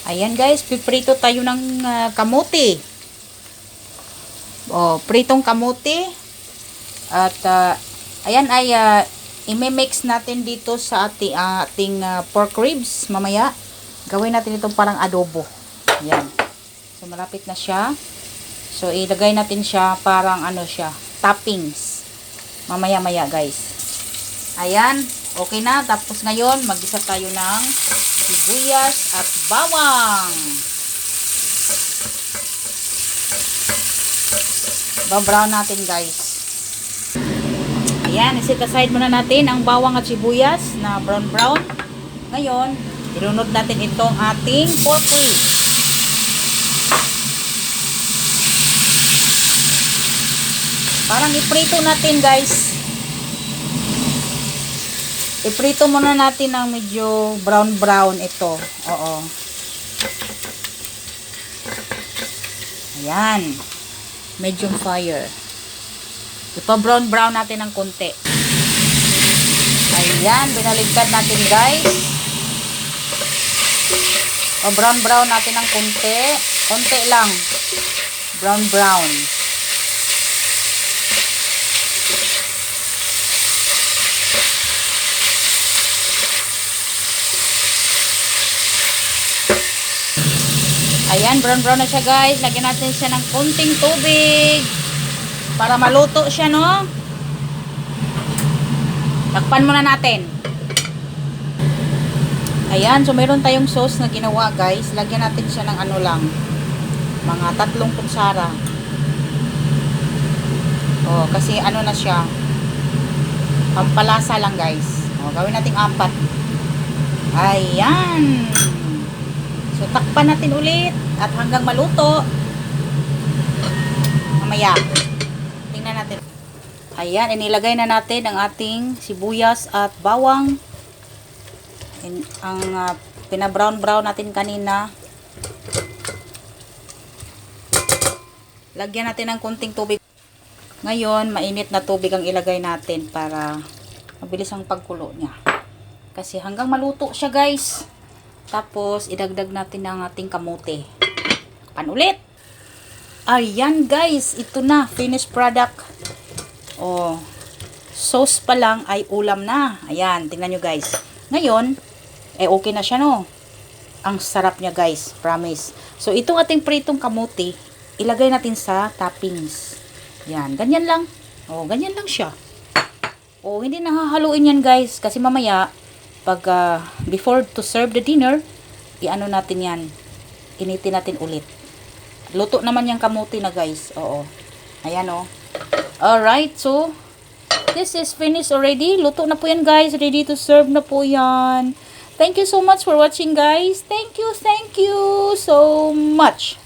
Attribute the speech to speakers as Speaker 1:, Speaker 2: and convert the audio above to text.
Speaker 1: Ayan guys, piprito tayo ng kamote. Pritong kamote. At ayan ay i-mix natin dito sa ating pork ribs mamaya. Gawin natin itong parang adobo. Ayan. So malapit na siya. So ilagay natin siya parang ano siya, toppings. Mamaya-maya guys. Ayan, okay na. Tapos ngayon, mag-isa tayo ng sibuyas at bawang. Ba-brown natin guys. Ayan, iset aside muna natin ang bawang at sibuyas na brown-brown. Ngayon, ilunod natin itong ating pork ribs. Parang iprito natin guys. Iprito muna natin ng medyo brown-brown ito. Oo. Ayan. Medium fire. Ipa-brown-brown natin ng konti. Ayan. Binaligtad natin guys. Pa-brown-brown natin ng konti. Konti lang. Brown-brown. Ayan, brown-brown na siya guys. Lagyan natin siya ng konting tubig para maluto siya, no? Takpan muna natin. Ayan, so meron tayong sauce na ginawa guys. Lagyan natin siya ng ano lang, mga 3 kutsara. Kasi ano na siya, pampalasa lang guys. Gawin natin 4. Ayan. So, takpan natin ulit at hanggang maluto. Mamaya. Tingnan natin. Ayan, inilagay na natin ang ating sibuyas at bawang. Ang pinabrown-brown natin kanina. Lagyan natin ng konting tubig. Ngayon, mainit na tubig ang ilagay natin para mabilis ang pagkulo niya. Kasi hanggang maluto siya guys. Tapos, idagdag natin ang ating kamote. Panulit! Ayan guys, ito na, finished product. Sauce pa lang ay ulam na. Ayan, tingnan nyo guys. Ngayon, okay na siya no. Ang sarap niya guys, promise. So, itong ating pritong kamote, ilagay natin sa toppings. Ayan, ganyan lang. Ganyan lang siya. Hindi nahahaluin yan guys, kasi mamaya, pag before to serve the dinner, iano natin yan, initin natin ulit. Luto naman yung kamote na guys. Ayan alright, so this is finished already. Luto na po yan guys, ready to serve na po yan. Thank you so much for watching guys. Thank you so much.